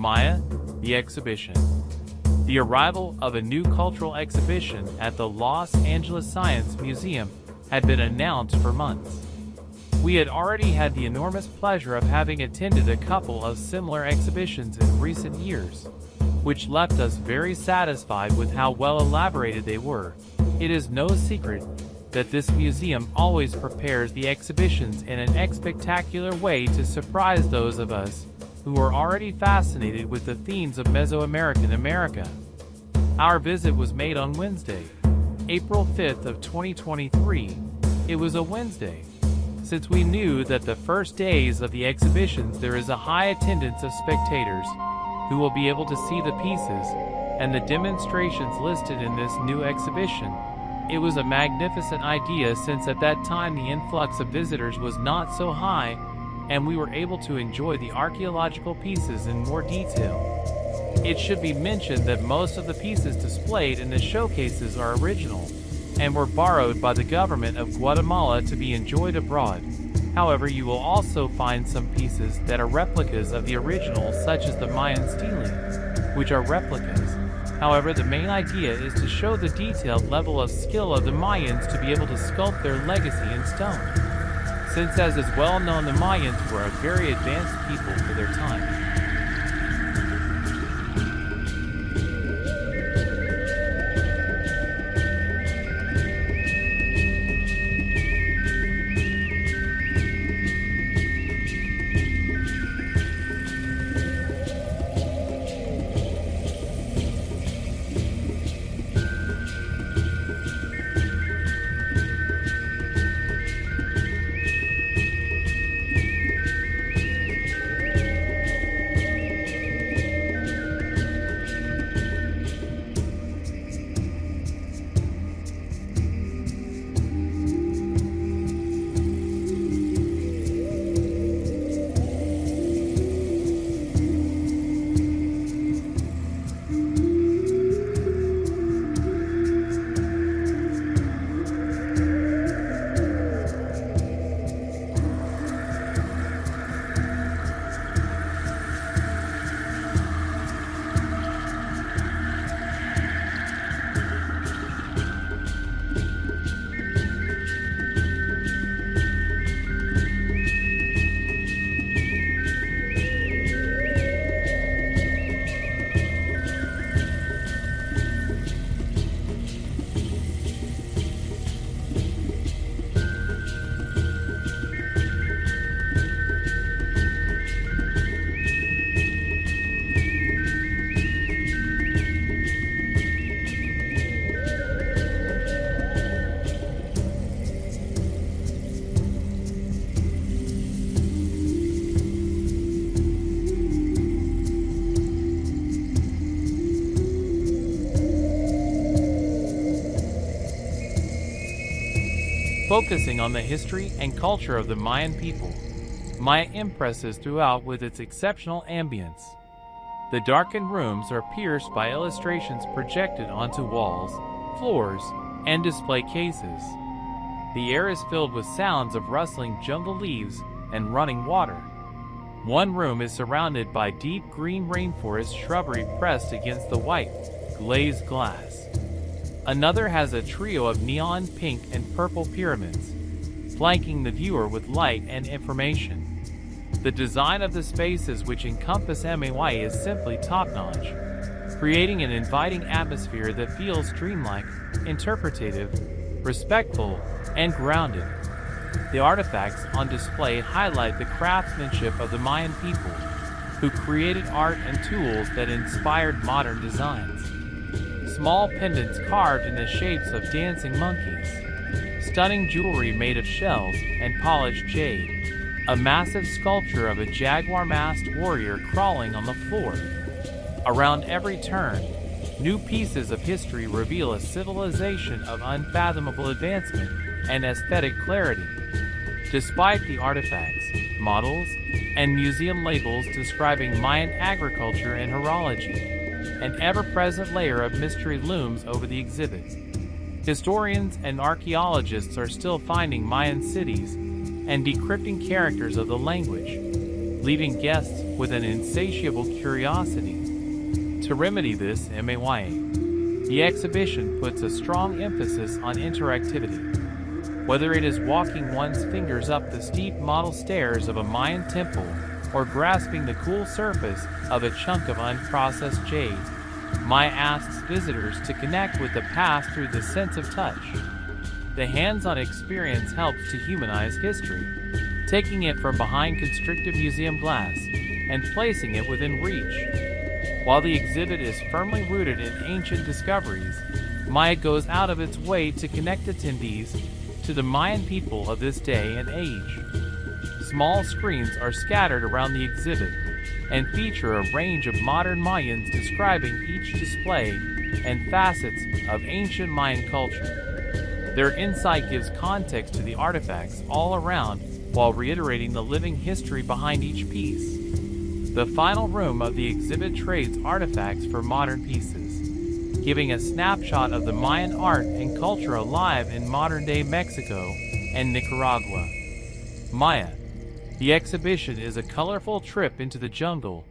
Maya, the exhibition. The arrival of a new cultural exhibition at the Los Angeles Science Museum had been announced for months. We had already had the enormous pleasure of having attended a couple of similar exhibitions in recent years, which left us very satisfied with how well elaborated they were. It is no secret that this museum always prepares the exhibitions in an spectacular way to surprise those of us who are already fascinated with the themes of Mesoamerican America. Our visit was made on Wednesday, April 5th of 2023. It was a Wednesday. Since we knew that the first days of the exhibitions there is a high attendance of spectators who will be able to see the pieces and the demonstrations listed in this new exhibition. It was a magnificent idea since at that time the influx of visitors was not so high and we were able to enjoy the archaeological pieces in more detail. It should be mentioned that most of the pieces displayed in the showcases are original and were borrowed by the government of Guatemala to be enjoyed abroad. However, you will also find some pieces that are replicas of the original, such as the Mayan stelae, which are replicas. However, the main idea is to show the detailed level of skill of the Mayans to be able to sculpt their legacy in stone. Since, as is well known, the Mayans were a very advanced people for their time. Focusing on the history and culture of the Mayan people, Maya impresses throughout with its exceptional ambience. The darkened rooms are pierced by illustrations projected onto walls, floors, and display cases. The air is filled with sounds of rustling jungle leaves and running water. One room is surrounded by deep green rainforest shrubbery pressed against the white, glazed glass. Another has a trio of neon pink and purple pyramids, flanking the viewer with light and information. The design of the spaces which encompass MAY is simply top-notch, creating an inviting atmosphere that feels dreamlike, interpretative, respectful, and grounded. The artifacts on display highlight the craftsmanship of the Mayan people, who created art and tools that inspired modern designs. Small pendants carved in the shapes of dancing monkeys, stunning jewelry made of shells and polished jade, a massive sculpture of a jaguar-masked warrior crawling on the floor. Around every turn, new pieces of history reveal a civilization of unfathomable advancement and aesthetic clarity. Despite the artifacts, models, and museum labels describing Mayan agriculture and horology, an ever-present layer of mystery looms over the exhibit. Historians and archaeologists are still finding Mayan cities and decrypting characters of the language. leaving guests with an insatiable curiosity. To remedy this, the exhibition puts a strong emphasis on interactivity. Whether it is walking one's fingers up the steep model stairs of a Mayan temple or grasping the cool surface of a chunk of unprocessed jade, Maya asks visitors to connect with the past through the sense of touch. The hands-on experience helps to humanize history, taking it from behind constrictive museum glass and placing it within reach. While the exhibit is firmly rooted in ancient discoveries, Maya goes out of its way to connect attendees to the Mayan people of this day and age. Small screens are scattered around the exhibit and feature a range of modern Mayans describing each display and facets of ancient Mayan culture. Their insight gives context to the artifacts all around while reiterating the living history behind each piece. The final room of the exhibit trades artifacts for modern pieces, giving a snapshot of the Mayan art and culture alive in modern-day Mexico and Nicaragua. Maya. The exhibition is a colorful trip into the jungle,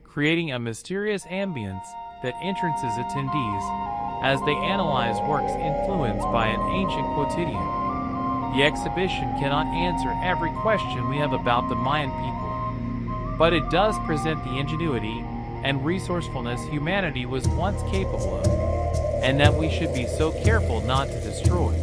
creating a mysterious ambience that entrances attendees as they analyze works influenced by an ancient quotidian. The exhibition cannot answer every question we have about the Mayan people, but it does present the ingenuity and resourcefulness humanity was once capable of, and that we should be so careful not to destroy.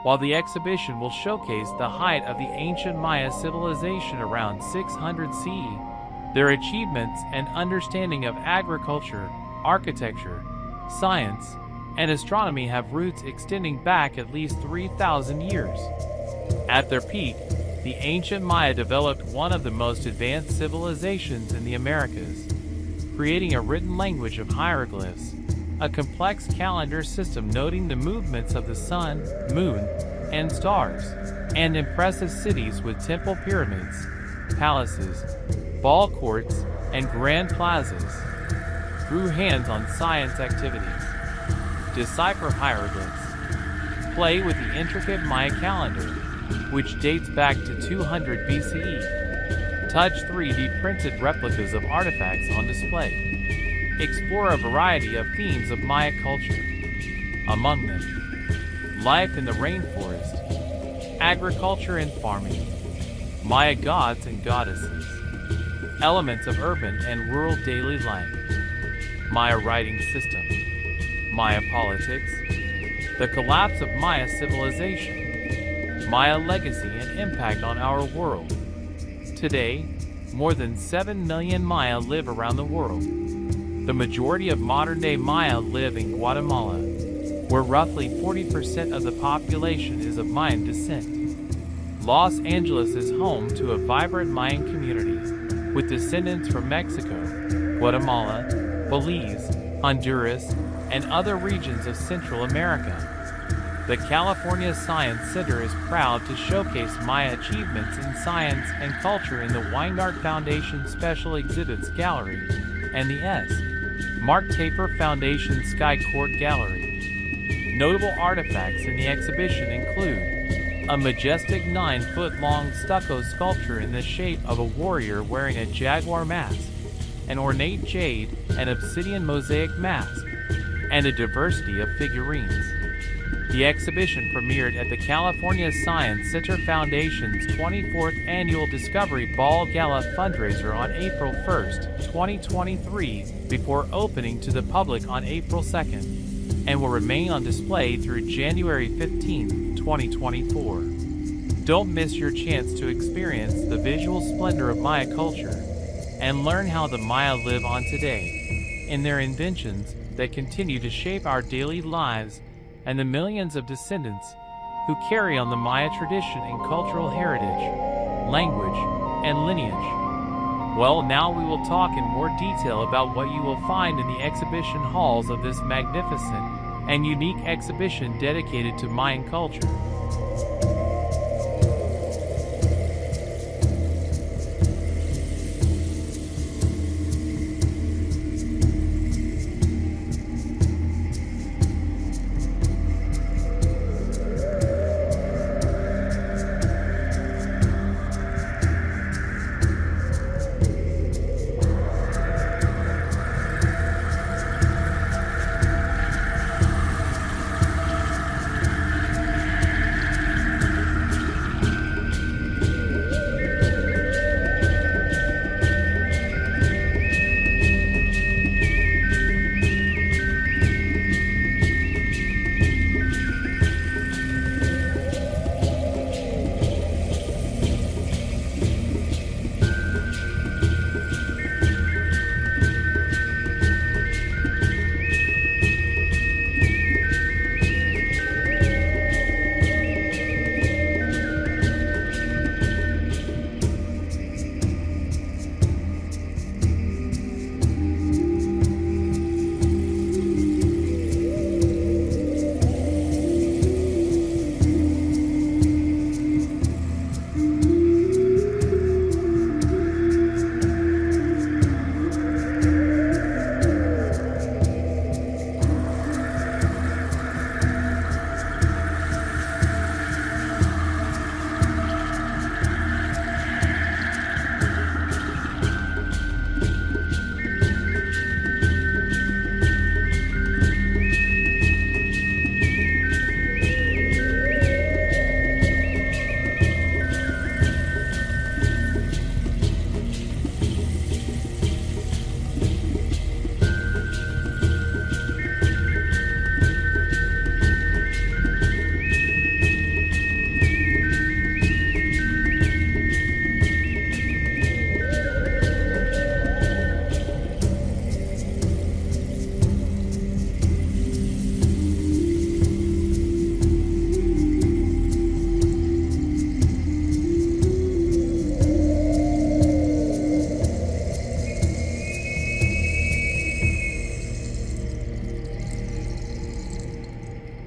While the exhibition will showcase the height of the ancient Maya civilization around 600 CE, their achievements and understanding of agriculture, architecture, science, and astronomy have roots extending back at least 3,000 years. At their peak, the ancient Maya developed one of the most advanced civilizations in the Americas, creating a written language of hieroglyphs, a complex calendar system noting the movements of the sun, moon, and stars, and impressive cities with temple pyramids, palaces, ball courts, and grand plazas. Through hands-on science activities, decipher hieroglyphs, play with the intricate Maya calendar, which dates back to 200 BCE, touch 3D printed replicas of artifacts on display. explore a variety of themes of Maya culture. Among them, life in the rainforest, agriculture and farming, Maya gods and goddesses, elements of urban and rural daily life, Maya writing system, Maya politics, the collapse of Maya civilization, Maya legacy and impact on our world. Today, more than 7 million Maya live around the world. The majority of modern-day Maya live in Guatemala, where roughly 40% of the population is of Mayan descent. Los Angeles is home to a vibrant Mayan community, with descendants from Mexico, Guatemala, Belize, Honduras, and other regions of Central America. The California Science Center is proud to showcase Maya achievements in science and culture in the Weingart Foundation Special Exhibits Gallery and the S. Mark Taper Foundation Sky Court Gallery. Notable artifacts in the exhibition include a majestic 9-foot-long stucco sculpture in the shape of a warrior wearing a jaguar mask, an ornate jade and obsidian mosaic mask, and a diversity of figurines. The exhibition premiered at the California Science Center Foundation's 24th Annual Discovery Ball Gala fundraiser on April 1, 2023, before opening to the public on April 2nd, and will remain on display through January 15, 2024. Don't miss your chance to experience the visual splendor of Maya culture and learn how the Maya live on today, in their inventions that continue to shape our daily lives and the millions of descendants who carry on the Maya tradition and cultural heritage, language, and lineage. Well, now we will talk in more detail about what you will find in the exhibition halls of this magnificent and unique exhibition dedicated to Mayan culture.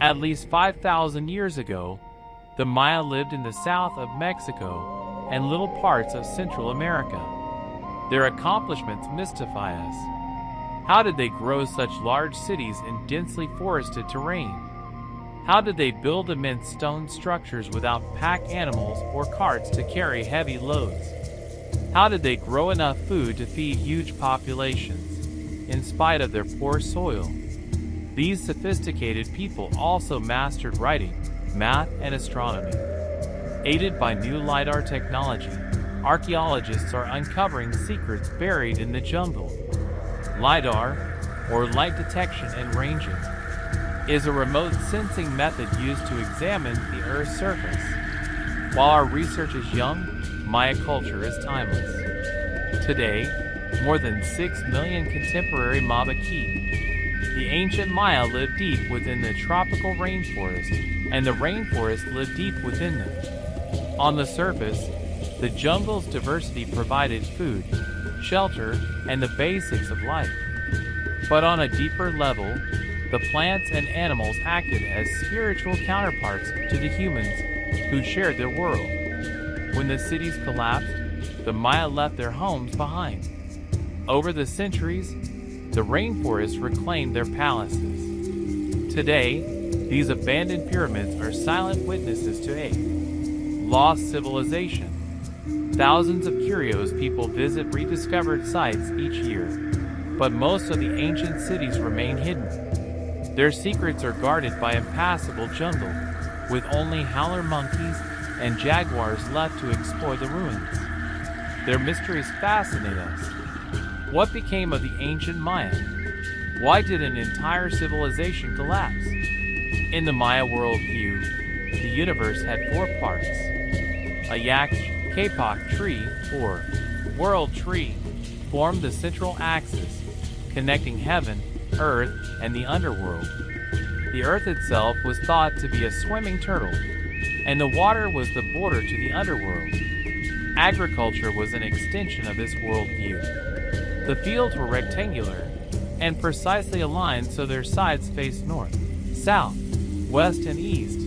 At least 5,000 years ago, the Maya lived in the south of Mexico and little parts of Central America. Their accomplishments mystify us. How did they grow such large cities in densely forested terrain? How did they build immense stone structures without pack animals or carts to carry heavy loads? How did they grow enough food to feed huge populations? in spite of their poor soil. These sophisticated people also mastered writing, math, and astronomy. Aided by new LiDAR technology, archaeologists are uncovering secrets buried in the jungle. LiDAR, or light detection and ranging, is a remote sensing method used to examine the Earth's surface. While our research is young, Maya culture is timeless. Today, more than 6 million contemporary Mabaki. The ancient Maya lived deep within the tropical rainforest, and the rainforest lived deep within them. On the surface, the jungle's diversity provided food, shelter, and the basics of life. But on a deeper level, the plants and animals acted as spiritual counterparts to the humans who shared their world. When the cities collapsed, the Maya left their homes behind. Over the centuries, the rainforests reclaimed their palaces. Today, these abandoned pyramids are silent witnesses to a lost civilization. Thousands of curious people visit rediscovered sites each year, but most of the ancient cities remain hidden. Their secrets are guarded by impassable jungle, with only howler monkeys and jaguars left to explore the ruins. Their mysteries fascinate us. What became of the ancient Maya? Why did an entire civilization collapse? In the Maya worldview, the universe had 4 parts. A Yak-Kapok tree, or world tree, formed the central axis, connecting heaven, earth, and the underworld. The earth itself was thought to be a swimming turtle, and the water was the border to the underworld. Agriculture was an extension of this worldview. The fields were rectangular and precisely aligned so their sides faced north, south, west, and east.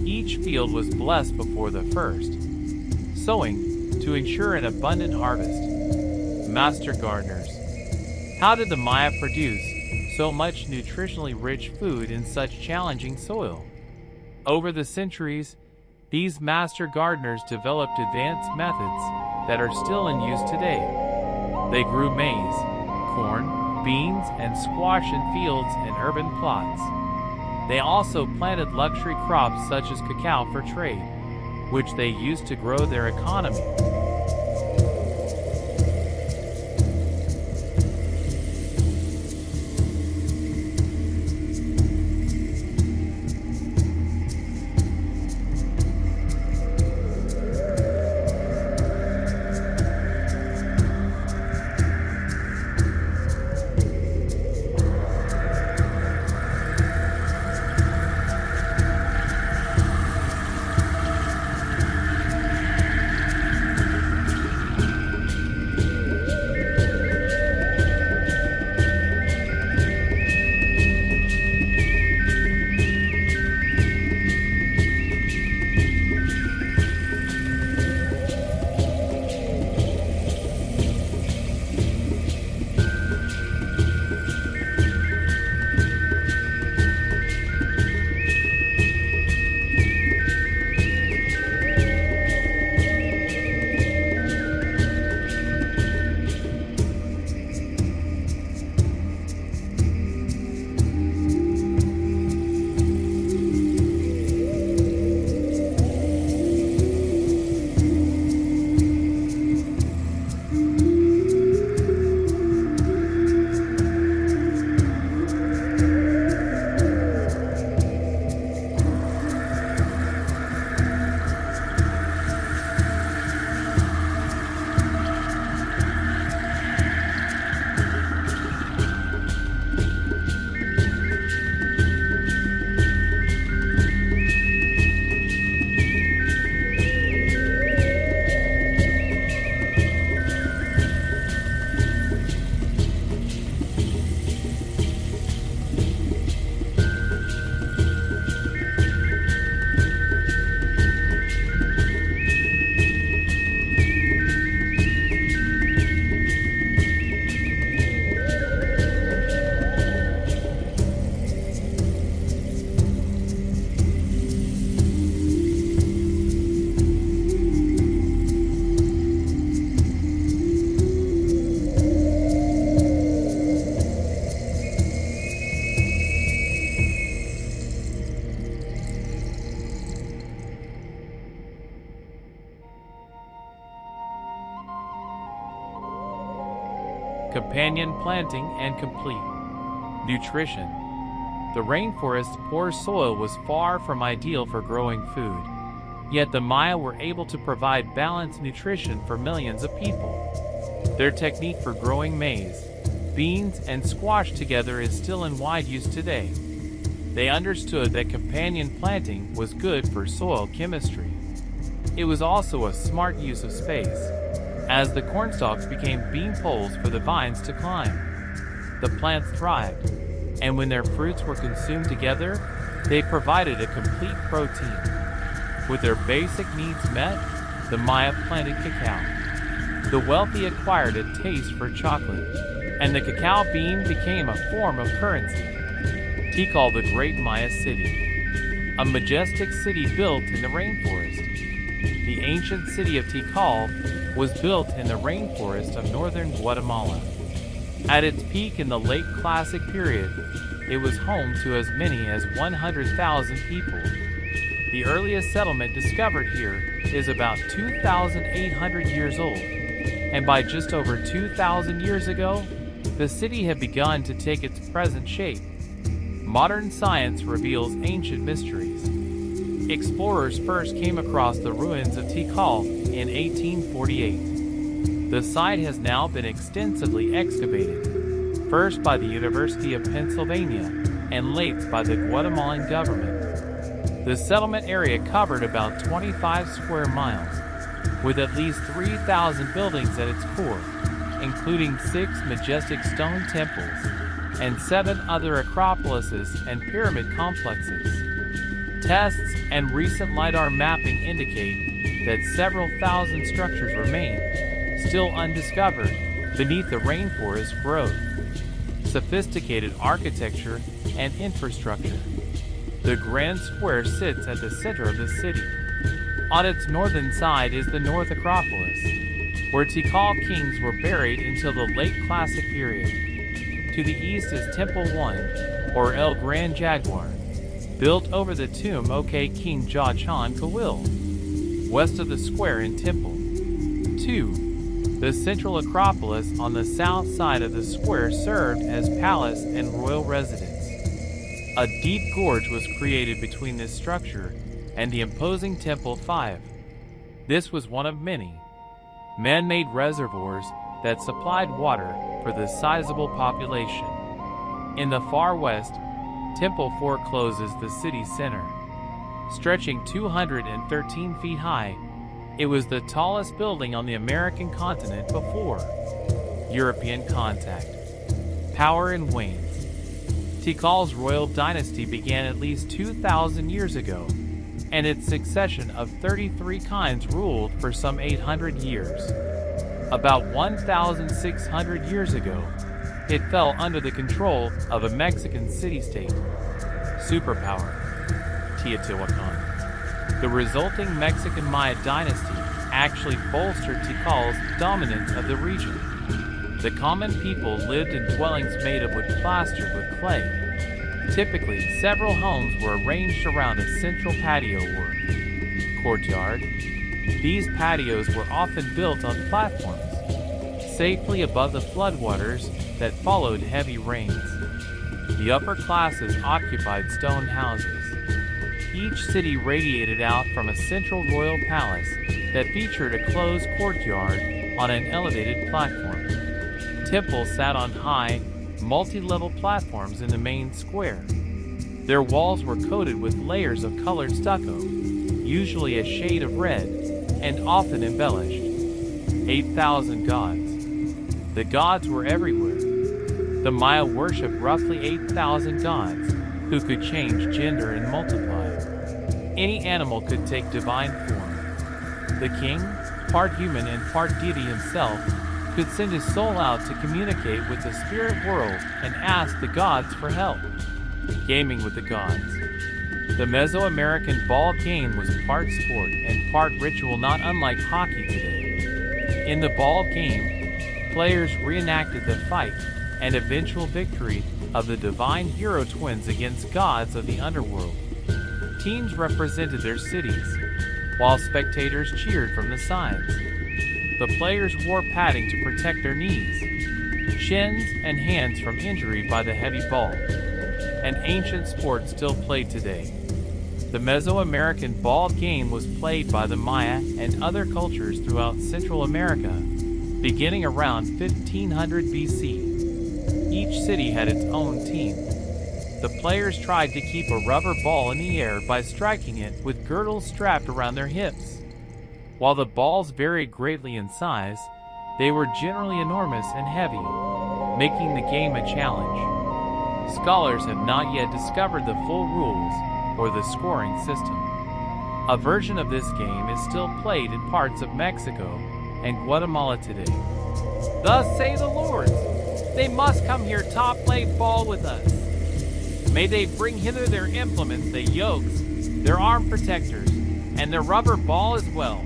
Each field was blessed before the first, sowing to ensure an abundant harvest. Master gardeners. How did the Maya produce so much nutritionally rich food in such challenging soil? Over the centuries, these master gardeners developed advanced methods that are still in use today. They grew maize, corn, beans, and squash in fields and urban plots. They also planted luxury crops such as cacao for trade, which they used to grow their economy. companion planting, and complete. Nutrition. The rainforest's poor soil was far from ideal for growing food. Yet the Maya were able to provide balanced nutrition for millions of people. Their technique for growing maize, beans, and squash together is still in wide use today. They understood that companion planting was good for soil chemistry. It was also a smart use of space, as the cornstalks became bean poles for the vines to climb. The plants thrived, and when their fruits were consumed together, they provided a complete protein. With their basic needs met, the Maya planted cacao. The wealthy acquired a taste for chocolate, and the cacao bean became a form of currency. Tikal, the great Maya city. A majestic city built in the rainforest. The ancient city of Tikal was built in the rainforest of northern Guatemala. At its peak in the late Classic period, it was home to as many as 100,000 people. The earliest settlement discovered here is about 2,800 years old, and by just over 2,000 years ago, the city had begun to take its present shape. Modern science reveals ancient mysteries. Explorers first came across the ruins of Tikal in 1848. The site has now been extensively excavated, first by the University of Pennsylvania and later by the Guatemalan government. The settlement area covered about 25 square miles, with at least 3,000 buildings at its core, including 6 majestic stone temples and 7 other acropolises and pyramid complexes. Tests and recent LiDAR mapping indicate that several thousand structures remain, still undiscovered, beneath the rainforest growth. Sophisticated architecture and infrastructure. The Grand Square sits at the center of the city. On its northern side is the North Acropolis, where Tikal kings were buried until the late Classic period. To the east is Temple 1, or El Gran Jaguar, built over the tomb OK King Ja Chan Kawil. West of the square in Temple 2, the central Acropolis on the south side of the square served as palace and royal residence. A deep gorge was created between this structure and the imposing Temple 5. This was one of many man-made reservoirs that supplied water for the sizable population. In the far west, Temple 4 closes the city center. Stretching 213 feet high, it was the tallest building on the American continent before European contact. Power and wanes. Tikal's royal dynasty began at least 2,000 years ago, and its succession of 33 kinds ruled for some 800 years. About 1,600 years ago, it fell under the control of a Mexican city-state. Superpower. Teotihuacan. The resulting Mexican Maya dynasty actually bolstered Tikal's dominance of the region. The common people lived in dwellings made of wood plastered with clay. Typically, several homes were arranged around a central patio or courtyard. These patios were often built on platforms, safely above the floodwaters that followed heavy rains. The upper classes occupied stone houses. Each city radiated out from a central royal palace that featured a closed courtyard on an elevated platform. Temples sat on high, multi-level platforms in the main square. Their walls were coated with layers of colored stucco, usually a shade of red, and often embellished. 8,000 gods. The gods were everywhere. The Maya worshipped roughly 8,000 gods, who could change gender and multiply. Any animal could take divine form. The king, part human and part deity himself, could send his soul out to communicate with the spirit world and ask the gods for help. Gaming with the gods. The Mesoamerican ball game was part sport and part ritual, not unlike hockey today. In the ball game, players reenacted the fight and eventual victory of the divine hero twins against gods of the underworld. Teams represented their cities, while spectators cheered from the sides. The players wore padding to protect their knees. shins and hands from injury by the heavy ball, an ancient sport still played today. The Mesoamerican ball game was played by the Maya and other cultures throughout Central America, beginning around 1500 BC. Each city had its own team. The players tried to keep a rubber ball in the air by striking it with girdles strapped around their hips. While the balls varied greatly in size, they were generally enormous and heavy, making the game a challenge. Scholars have not yet discovered the full rules or the scoring system. A version of this game is still played in parts of Mexico and Guatemala today. Thus say the Lords, they must come here to play ball with us. May they bring hither their implements, their yokes, their arm protectors, and their rubber ball as well.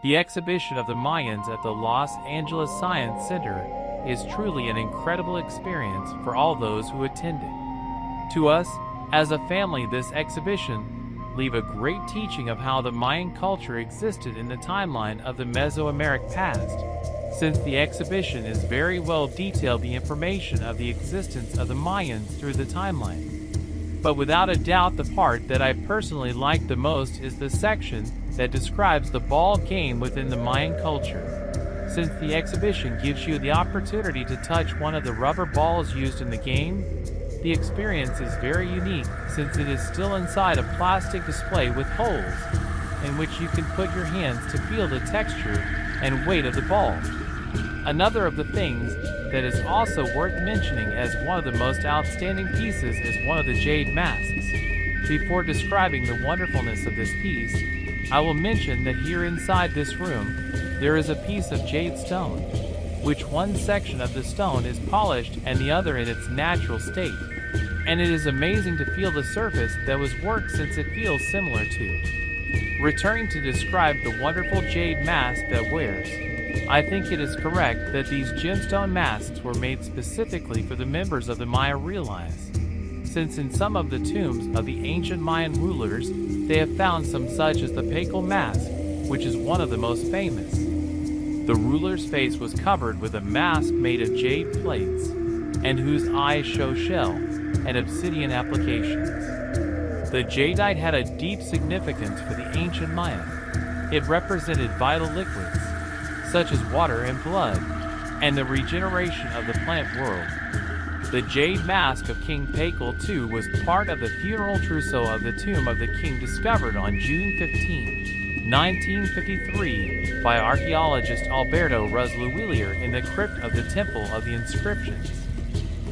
The exhibition of the Mayans at the Los Angeles Science Center is truly an incredible experience for all those who attended. To us, as a family, this exhibition leave a great teaching of how the Mayan culture existed in the timeline of the Mesoameric past, since the exhibition is very well detailed the information of the existence of the Mayans through the timeline. But without a doubt, the part that I personally like the most is the section that describes the ball game within the Mayan culture. Since the exhibition gives you the opportunity to touch one of the rubber balls used in the game, the experience is very unique since it is still inside a plastic display with holes, in which you can put your hands to feel the texture and weight of the ball. Another of the things that is also worth mentioning as one of the most outstanding pieces is one of the jade masks. Before describing the wonderfulness of this piece, I will mention that here inside this room, there is a piece of jade stone, which one section of the stone is polished and the other in its natural state. And it is amazing to feel the surface that was worked since it feels similar to. Returning to describe the wonderful jade mask that wears, I think it is correct that these gemstone masks were made specifically for the members of the Maya realize, since in some of the tombs of the ancient Mayan rulers, they have found some such as the Pakal mask, which is one of the most famous. The ruler's face was covered with a mask made of jade plates, and whose eyes show shell and obsidian applications. The jadeite had a deep significance for the ancient Maya. It represented vital liquids, such as water and blood, and the regeneration of the plant world. The jade mask of King Pakal II was part of the funeral trousseau of the tomb of the king discovered on June 15, 1953, by archaeologist Alberto Rusluwilier in the crypt of the Temple of the Inscriptions.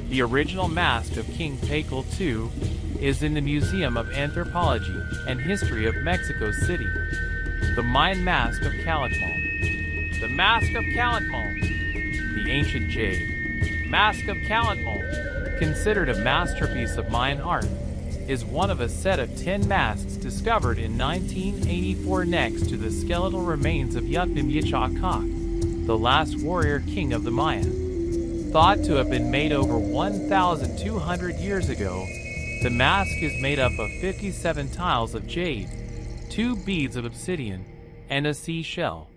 The original mask of King Pakal II is in the Museum of Anthropology and History of Mexico City. The Mayan Mask of Calakmul. The Mask of Calakmul. The ancient jade mask of Calakmul, considered a masterpiece of Mayan art, is one of a set of 10 masks discovered in 1984 next to the skeletal remains of Yucnam, the last warrior king of the Mayan. Thought to have been made over 1,200 years ago, the mask is made up of 57 tiles of jade, 2 beads of obsidian, and a seashell.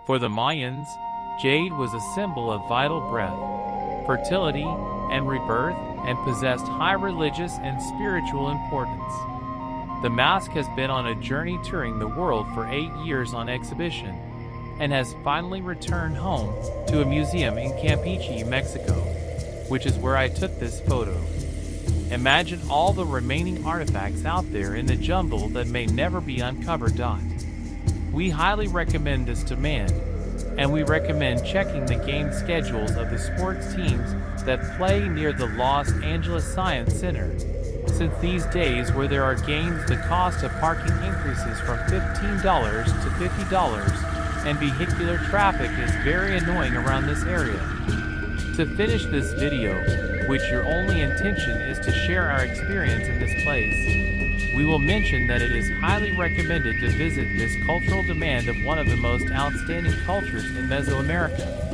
For the Mayans, jade was a symbol of vital breath, fertility, and rebirth, and possessed high religious and spiritual importance. The mask has been on a journey touring the world for 8 years on exhibition, and has finally returned home to a museum in Campeche, Mexico, which is where I took this photo. Imagine all the remaining artifacts out there in the jungle that may never be uncovered. We highly recommend this demand, and we recommend checking the game schedules of the sports teams that play near the Los Angeles Science Center, since these days where there are games the cost of parking increases from $15 to $50, and vehicular traffic is very annoying around this area. To finish this video, which your only intention is to share our experience in this place, we will mention that it is highly recommended to visit this cultural demand of one of the most outstanding cultures in Mesoamerica.